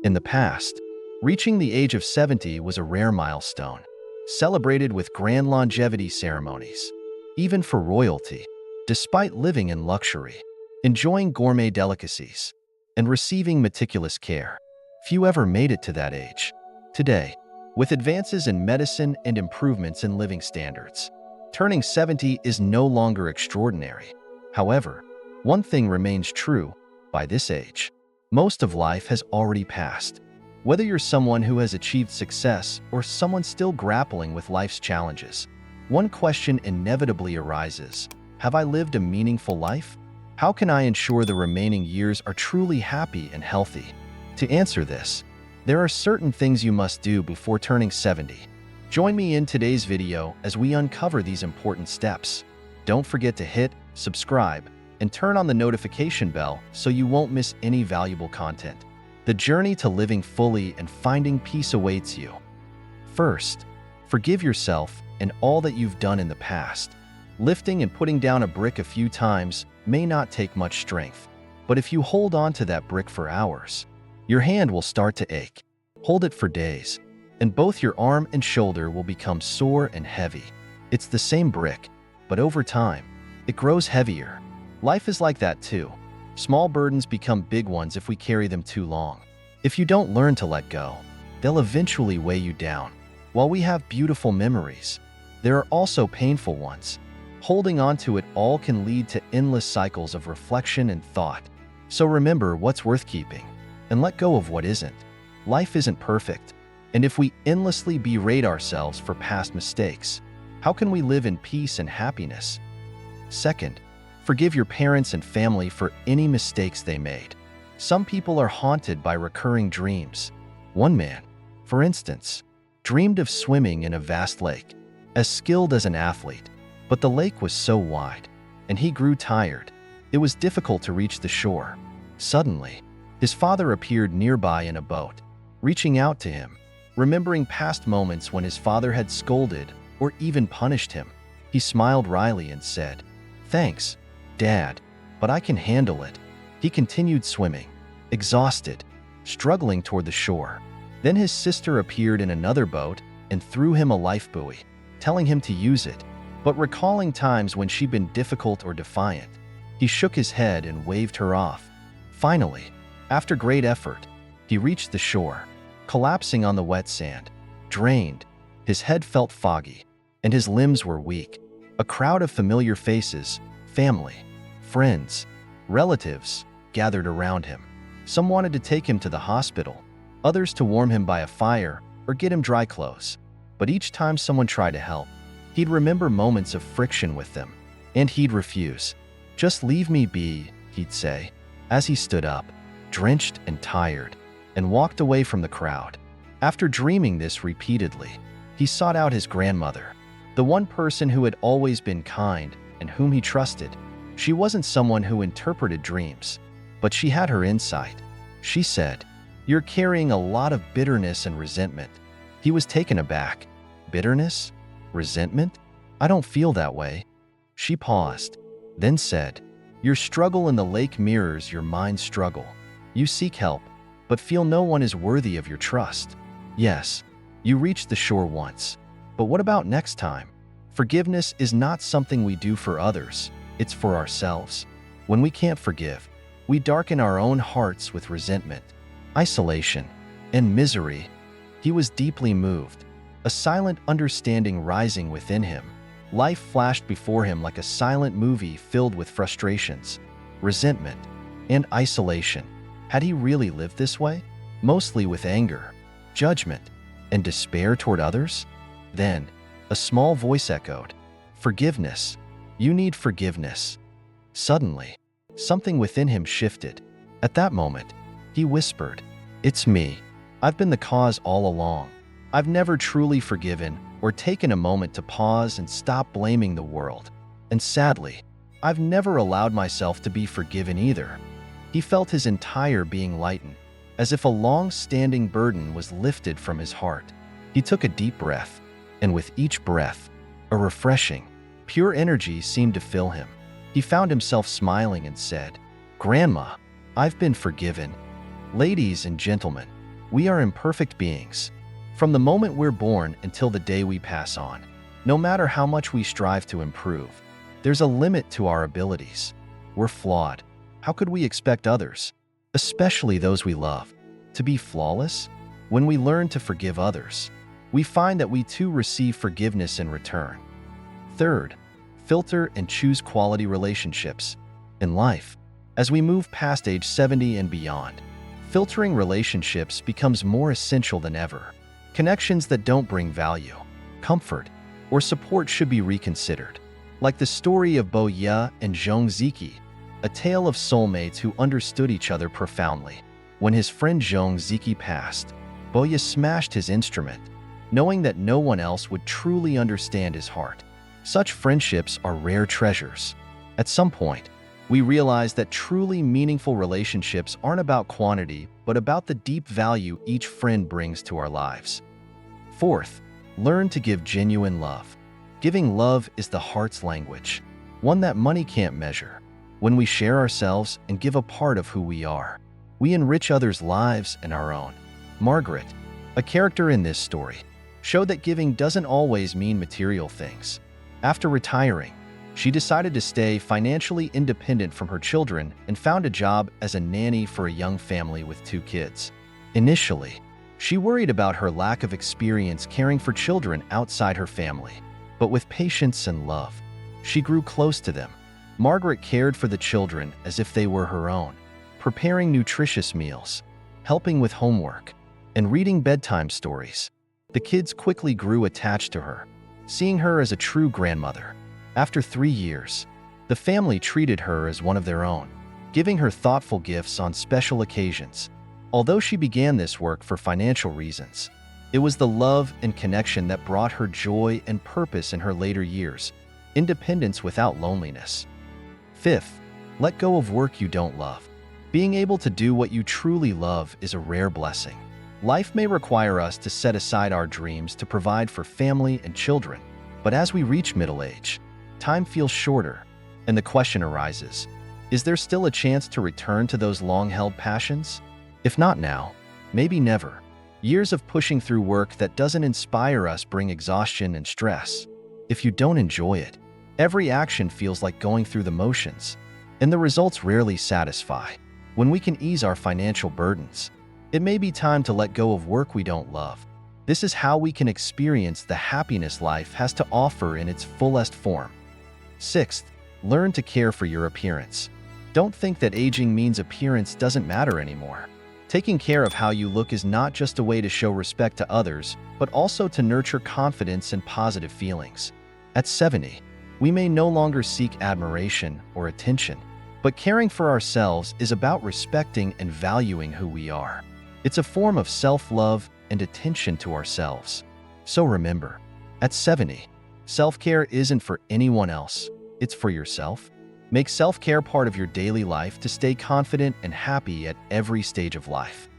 In the past, reaching the age of 70 was a rare milestone, celebrated with grand longevity ceremonies, even for royalty. Despite living in luxury, enjoying gourmet delicacies, and receiving meticulous care, few ever made it to that age. Today, with advances in medicine and improvements in living standards, turning 70 is no longer extraordinary. However, one thing remains true: by this age, most of life has already passed. Whether you're someone who has achieved success or someone still grappling with life's challenges, one question inevitably arises: have I lived a meaningful life? How can I ensure the remaining years are truly happy and healthy? To answer this, there are certain things you must do before turning 70. Join me in today's video as we uncover these important steps. Don't forget to hit subscribe and turn on the notification bell so you won't miss any valuable content. The journey to living fully and finding peace awaits you. First, forgive yourself and all that you've done in the past. Lifting and putting down a brick a few times may not take much strength, but if you hold on to that brick for hours, your hand will start to ache. Hold it for days, and both your arm and shoulder will become sore and heavy. It's the same brick, but over time, it grows heavier. Life is like that too. Small burdens become big ones if we carry them too long. If you don't learn to let go, they'll eventually weigh you down. While we have beautiful memories, there are also painful ones. Holding on to it all can lead to endless cycles of reflection and thought. So remember what's worth keeping, and let go of what isn't. Life isn't perfect, and if we endlessly berate ourselves for past mistakes, how can we live in peace and happiness? Second, forgive your parents and family for any mistakes they made. Some people are haunted by recurring dreams. One man, for instance, dreamed of swimming in a vast lake, as skilled as an athlete, but the lake was so wide, and he grew tired. It was difficult to reach the shore. Suddenly, his father appeared nearby in a boat, reaching out to him. Remembering past moments when his father had scolded or even punished him, he smiled wryly and said, "Thanks, Dad, but I can handle it." He continued swimming, exhausted, struggling toward the shore. Then his sister appeared in another boat and threw him a life buoy, telling him to use it. But recalling times when she'd been difficult or defiant, he shook his head and waved her off. Finally, after great effort, he reached the shore, collapsing on the wet sand. Drained, his head felt foggy, and his limbs were weak. A crowd of familiar faces, family, friends, relatives, gathered around him. Some wanted to take him to the hospital, others to warm him by a fire or get him dry clothes. But each time someone tried to help, he'd remember moments of friction with them, and he'd refuse. "Just leave me be," he'd say, as he stood up, drenched and tired, and walked away from the crowd. After dreaming this repeatedly, he sought out his grandmother, the one person who had always been kind and whom he trusted. She wasn't someone who interpreted dreams, but she had her insight. She said, "You're carrying a lot of bitterness and resentment." He was taken aback. "Bitterness? Resentment? I don't feel that way." She paused, then said, "Your struggle in the lake mirrors your mind's struggle. You seek help, but feel no one is worthy of your trust. Yes, you reached the shore once, but what about next time?" Forgiveness is not something we do for others, it's for ourselves. When we can't forgive, we darken our own hearts with resentment, isolation, and misery. He was deeply moved, a silent understanding rising within him. Life flashed before him like a silent movie filled with frustrations, resentment, and isolation. Had he really lived this way? Mostly with anger, judgment, and despair toward others? Then, a small voice echoed, "Forgiveness. You need forgiveness." Suddenly, something within him shifted. At that moment, he whispered, "It's me. I've been the cause all along. I've never truly forgiven or taken a moment to pause and stop blaming the world. And sadly, I've never allowed myself to be forgiven either." He felt his entire being lighten, as if a long-standing burden was lifted from his heart. He took a deep breath, and with each breath, a refreshing, pure energy seemed to fill him. He found himself smiling and said, "Grandma, I've been forgiven." Ladies and gentlemen, We are imperfect beings. From the moment we're born until the day we pass on, no matter how much we strive to improve, there's a limit to our abilities. We're flawed. How could we expect others, especially those we love, to be flawless? When we learn to forgive others, we find that we too receive forgiveness in return. Third, filter and choose quality relationships. In life, as we move past age 70 and beyond, filtering relationships becomes more essential than ever. Connections that don't bring value, comfort, or support should be reconsidered. Like the story of Bo Ye and Zhong Ziki, a tale of soulmates who understood each other profoundly. When his friend Zhong Ziki passed, Bo Ye smashed his instrument, knowing that no one else would truly understand his heart. Such friendships are rare treasures. At some point, we realize that truly meaningful relationships aren't about quantity, but about the deep value each friend brings to our lives. Fourth, learn to give genuine love. Giving love is the heart's language, one that money can't measure. When we share ourselves and give a part of who we are, we enrich others' lives and our own. Margaret, a character in this story, showed that giving doesn't always mean material things. After retiring, she decided to stay financially independent from her children and found a job as a nanny for a young family with 2 kids. Initially, she worried about her lack of experience caring for children outside her family, but with patience and love, she grew close to them. Margaret cared for the children as if they were her own, preparing nutritious meals, helping with homework, and reading bedtime stories. The kids quickly grew attached to her, seeing her as a true grandmother. After 3 years, the family treated her as one of their own, giving her thoughtful gifts on special occasions. Although she began this work for financial reasons, it was the love and connection that brought her joy and purpose in her later years, independence without loneliness. Fifth, let go of work you don't love. Being able to do what you truly love is a rare blessing. Life may require us to set aside our dreams to provide for family and children, but as we reach middle age, time feels shorter, and the question arises, is there still a chance to return to those long-held passions? If not now, maybe never. Years of pushing through work that doesn't inspire us bring exhaustion and stress. If you don't enjoy it, every action feels like going through the motions, and the results rarely satisfy. When we can ease our financial burdens, it may be time to let go of work we don't love. This is how we can experience the happiness life has to offer in its fullest form. Sixth, learn to care for your appearance. Don't think that aging means appearance doesn't matter anymore. Taking care of how you look is not just a way to show respect to others, but also to nurture confidence and positive feelings. At 70, we may no longer seek admiration or attention, but caring for ourselves is about respecting and valuing who we are. It's a form of self-love and attention to ourselves. So remember, at 70, self-care isn't for anyone else, it's for yourself. Make self-care part of your daily life to stay confident and happy at every stage of life.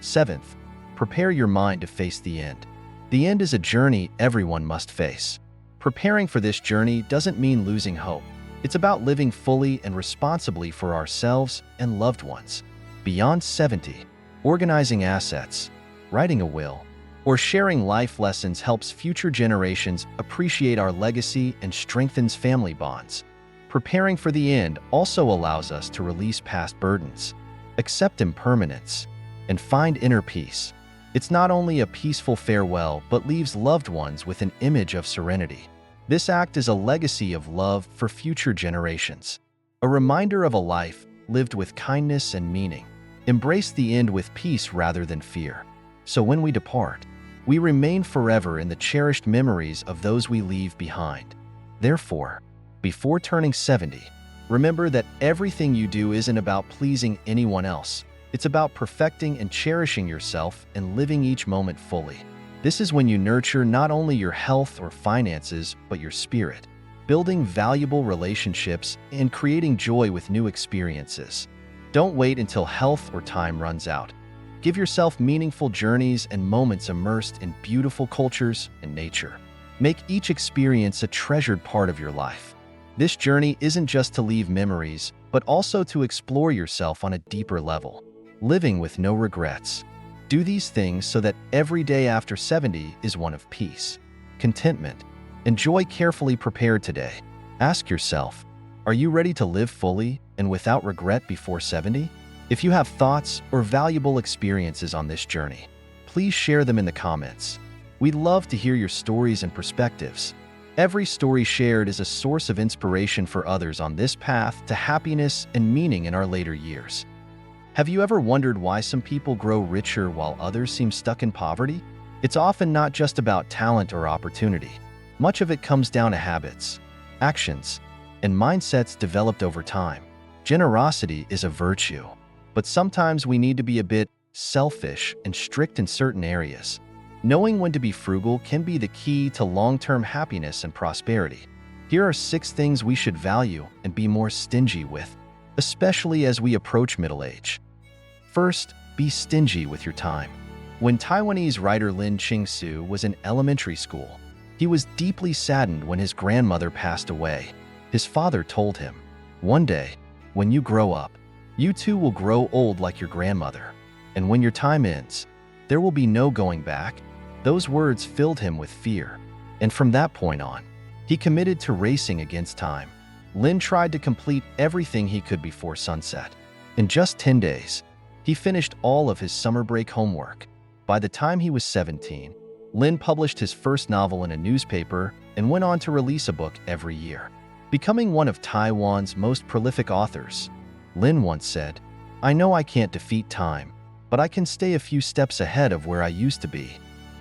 Seventh, prepare your mind to face the end. The end is a journey everyone must face. Preparing for this journey doesn't mean losing hope. It's about living fully and responsibly for ourselves and loved ones. Beyond 70, organizing assets, writing a will, or sharing life lessons helps future generations appreciate our legacy and strengthens family bonds. Preparing for the end also allows us to release past burdens, accept impermanence, and find inner peace. It's not only a peaceful farewell, but leaves loved ones with an image of serenity. This act is a legacy of love for future generations, a reminder of a life lived with kindness and meaning. Embrace the end with peace rather than fear. So when we depart, we remain forever in the cherished memories of those we leave behind. Therefore, before turning 70, remember that everything you do isn't about pleasing anyone else. It's about perfecting and cherishing yourself and living each moment fully. This is when you nurture not only your health or finances, but your spirit, building valuable relationships and creating joy with new experiences. Don't wait until health or time runs out. Give yourself meaningful journeys and moments immersed in beautiful cultures and nature. Make each experience a treasured part of your life. This journey isn't just to leave memories, but also to explore yourself on a deeper level, living with no regrets. Do these things so that every day after 70 is one of peace, contentment, and joy carefully prepared today. Ask yourself, are you ready to live fully and without regret before 70? If you have thoughts or valuable experiences on this journey, please share them in the comments. We'd love to hear your stories and perspectives. Every story shared is a source of inspiration for others on this path to happiness and meaning in our later years. Have you ever wondered why some people grow richer while others seem stuck in poverty? It's often not just about talent or opportunity. Much of it comes down to habits, actions, and mindsets developed over time. Generosity is a virtue, but sometimes we need to be a bit selfish and strict in certain areas. Knowing when to be frugal can be the key to long-term happiness and prosperity. Here are 6 things we should value and be more stingy with, especially as we approach middle age. First, be stingy with your time. When Taiwanese writer Lin Ching-su was in elementary school, he was deeply saddened when his grandmother passed away. His father told him, "One day, when you grow up, you too will grow old like your grandmother. And when your time ends, there will be no going back." Those words filled him with fear, and from that point on, he committed to racing against time. Lin tried to complete everything he could before sunset. In just 10 days, he finished all of his summer break homework. By the time he was 17, Lin published his first novel in a newspaper and went on to release a book every year, becoming one of Taiwan's most prolific authors. Lin once said, "I know I can't defeat time, but I can stay a few steps ahead of where I used to be."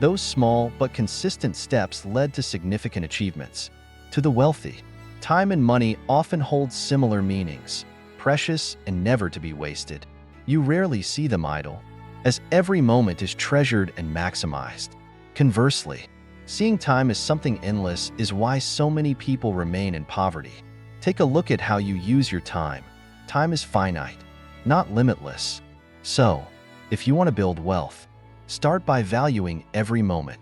Those small but consistent steps led to significant achievements. To the wealthy, time and money often hold similar meanings, precious and never to be wasted. You rarely see them idle, as every moment is treasured and maximized. Conversely, seeing time as something endless is why so many people remain in poverty. Take a look at how you use your time. Time is finite, not limitless. So, if you want to build wealth, start by valuing every moment.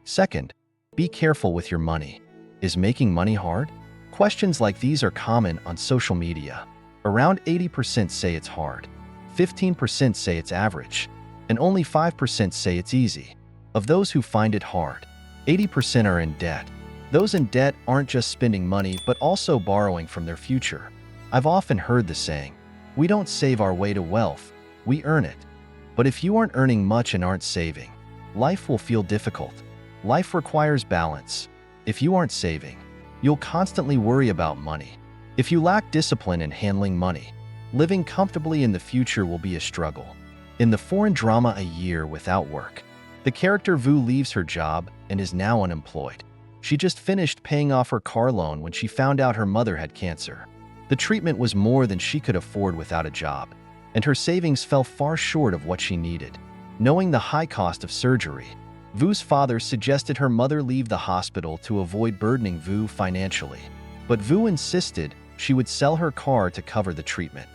Second, be careful with your money. Is making money hard? Questions like these are common on social media. Around 80% say it's hard, 15% say it's average, and only 5% say it's easy. Of those who find it hard, 80% are in debt. Those in debt aren't just spending money but also borrowing from their future. I've often heard the saying, "We don't save our way to wealth, we earn it." But if you aren't earning much and aren't saving, life will feel difficult. Life requires balance. If you aren't saving, you'll constantly worry about money. If you lack discipline in handling money, living comfortably in the future will be a struggle. In the foreign drama A Year Without Work, the character Vu leaves her job and is now unemployed. She just finished paying off her car loan when she found out her mother had cancer. The treatment was more than she could afford without a job, and her savings fell far short of what she needed. Knowing the high cost of surgery, Vu's father suggested her mother leave the hospital to avoid burdening Vu financially. But Vu insisted she would sell her car to cover the treatment.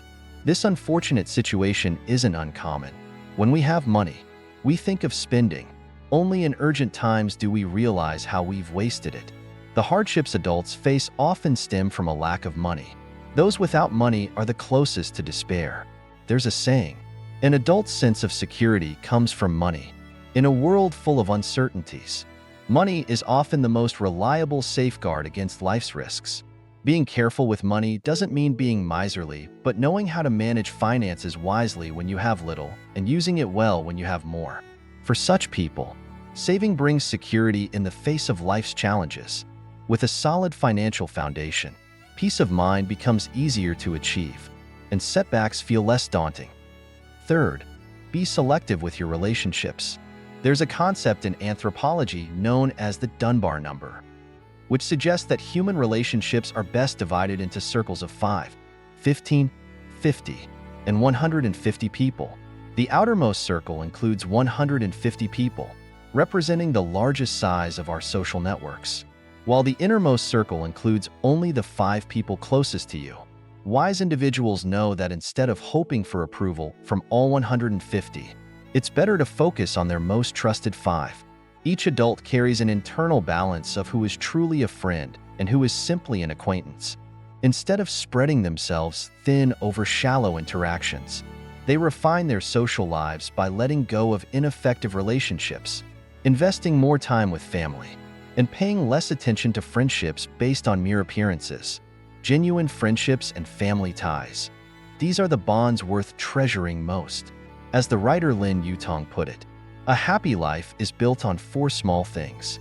This unfortunate situation isn't uncommon. When we have money, we think of spending. Only in urgent times do we realize how we've wasted it. The hardships adults face often stem from a lack of money. Those without money are the closest to despair. There's a saying, an adult's sense of security comes from money. In a world full of uncertainties, money is often the most reliable safeguard against life's risks. Being careful with money doesn't mean being miserly, but knowing how to manage finances wisely when you have little and using it well when you have more. For such people, saving brings security in the face of life's challenges. With a solid financial foundation, peace of mind becomes easier to achieve, and setbacks feel less daunting. Third, be selective with your relationships. There's a concept in anthropology known as the Dunbar number, which suggests that human relationships are best divided into circles of 5, 15, 50, and 150 people. The outermost circle includes 150 people, representing the largest size of our social networks, while the innermost circle includes only the 5 people closest to you. Wise individuals know that instead of hoping for approval from all 150, it's better to focus on their most trusted 5. Each adult carries an internal balance of who is truly a friend and who is simply an acquaintance. Instead of spreading themselves thin over shallow interactions, They refine their social lives by letting go of ineffective relationships, investing more time with family, and paying less attention to friendships based on mere appearances. Genuine friendships and family ties. These are the bonds worth treasuring most. As the writer Lin Yutong put it, a happy life is built on 4 small things.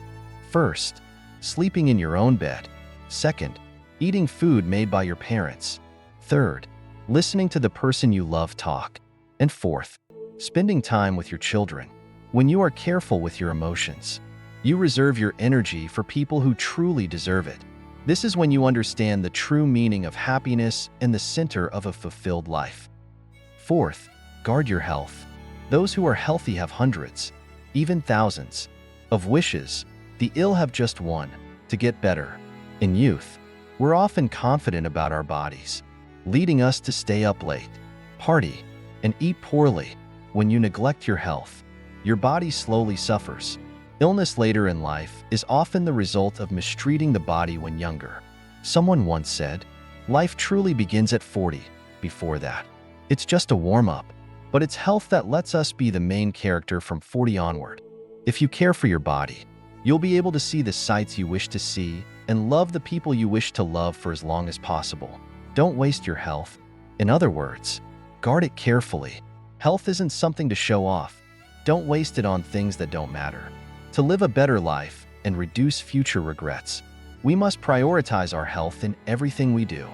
First, sleeping in your own bed. Second, eating food made by your parents. Third, listening to the person you love talk. And fourth, spending time with your children. When you are careful with your emotions, you reserve your energy for people who truly deserve it. This is when you understand the true meaning of happiness and the center of a fulfilled life. Fourth, guard your health. Those who are healthy have hundreds, even thousands, of wishes. The ill have just one: to get better. In youth, we're often confident about our bodies, leading us to stay up late, party, and eat poorly. When you neglect your health, your body slowly suffers. Illness later in life is often the result of mistreating the body when younger. Someone once said, "Life truly begins at 40. Before that, it's just a warm-up." But it's health that lets us be the main character from 40 onward. If you care for your body, you'll be able to see the sights you wish to see and love the people you wish to love for as long as possible. Don't waste your health. In other words, guard it carefully. Health isn't something to show off. Don't waste it on things that don't matter. To live a better life and reduce future regrets, we must prioritize our health in everything we do.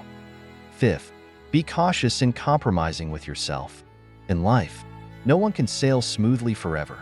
Fifth, be cautious in compromising with yourself. In life, no one can sail smoothly forever,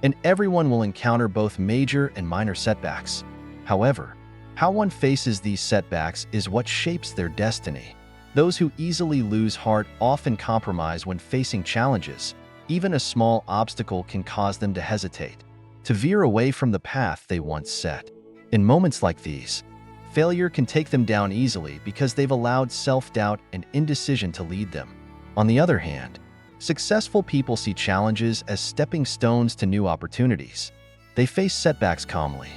and everyone will encounter both major and minor setbacks. However, how one faces these setbacks is what shapes their destiny. Those who easily lose heart often compromise when facing challenges. Even a small obstacle can cause them to hesitate, to veer away from the path they once set. In moments like these, failure can take them down easily because they've allowed self-doubt and indecision to lead them. On the other hand, successful people see challenges as stepping stones to new opportunities. They face setbacks calmly,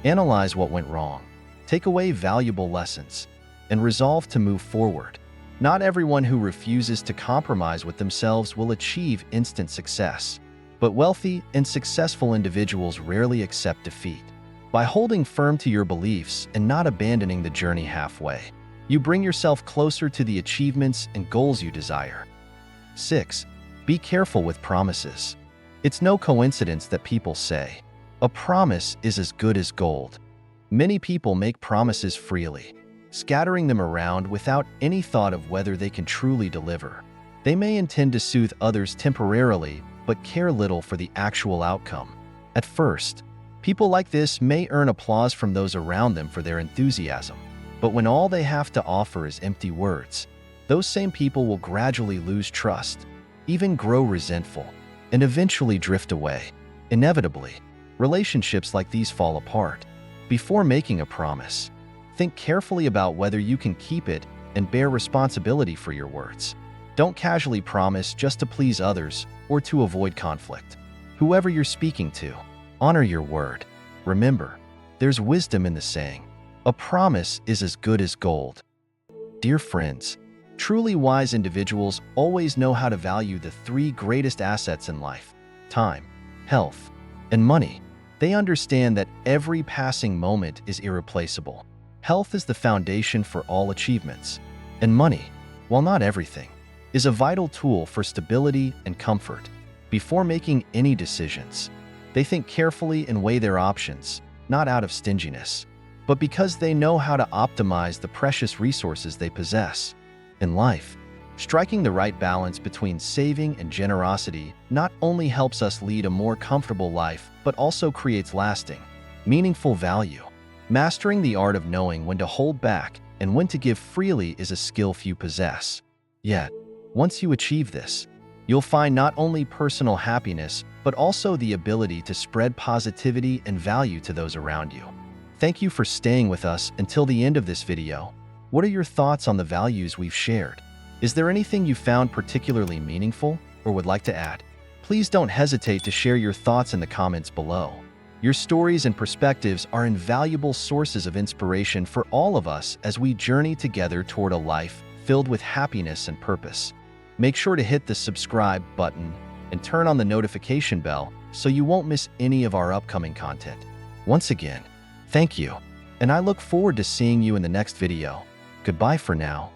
analyze what went wrong, take away valuable lessons, and resolve to move forward. Not everyone who refuses to compromise with themselves will achieve instant success, but wealthy and successful individuals rarely accept defeat. By holding firm to your beliefs and not abandoning the journey halfway, you bring yourself closer to the achievements and goals you desire. 6. Be careful with promises. It's no coincidence that people say, "A promise is as good as gold." Many people make promises freely, scattering them around without any thought of whether they can truly deliver. They may intend to soothe others temporarily, but care little for the actual outcome. At first, people like this may earn applause from those around them for their enthusiasm, but when all they have to offer is empty words, those same people will gradually lose trust, even grow resentful, and eventually drift away. Inevitably, relationships like these fall apart. Before making a promise, think carefully about whether you can keep it and bear responsibility for your words. Don't casually promise just to please others or to avoid conflict. Whoever you're speaking to, honor your word. Remember, there's wisdom in the saying, "A promise is as good as gold." Dear friends, truly wise individuals always know how to value the 3 greatest assets in life: time, health, and money. They understand that every passing moment is irreplaceable. Health is the foundation for all achievements, and money, while not everything, is a vital tool for stability and comfort. Before making any decisions, they think carefully and weigh their options, not out of stinginess, but because they know how to optimize the precious resources they possess. In life, striking the right balance between saving and generosity not only helps us lead a more comfortable life, but also creates lasting, meaningful value. Mastering the art of knowing when to hold back and when to give freely is a skill few possess. Yet, once you achieve this, you'll find not only personal happiness, but also the ability to spread positivity and value to those around you. Thank you for staying with us until the end of this video. What are your thoughts on the values we've shared? Is there anything you found particularly meaningful or would like to add? Please don't hesitate to share your thoughts in the comments below. Your stories and perspectives are invaluable sources of inspiration for all of us as we journey together toward a life filled with happiness and purpose. Make sure to hit the subscribe button and turn on the notification bell so you won't miss any of our upcoming content. Once again, thank you, and I look forward to seeing you in the next video. Goodbye for now.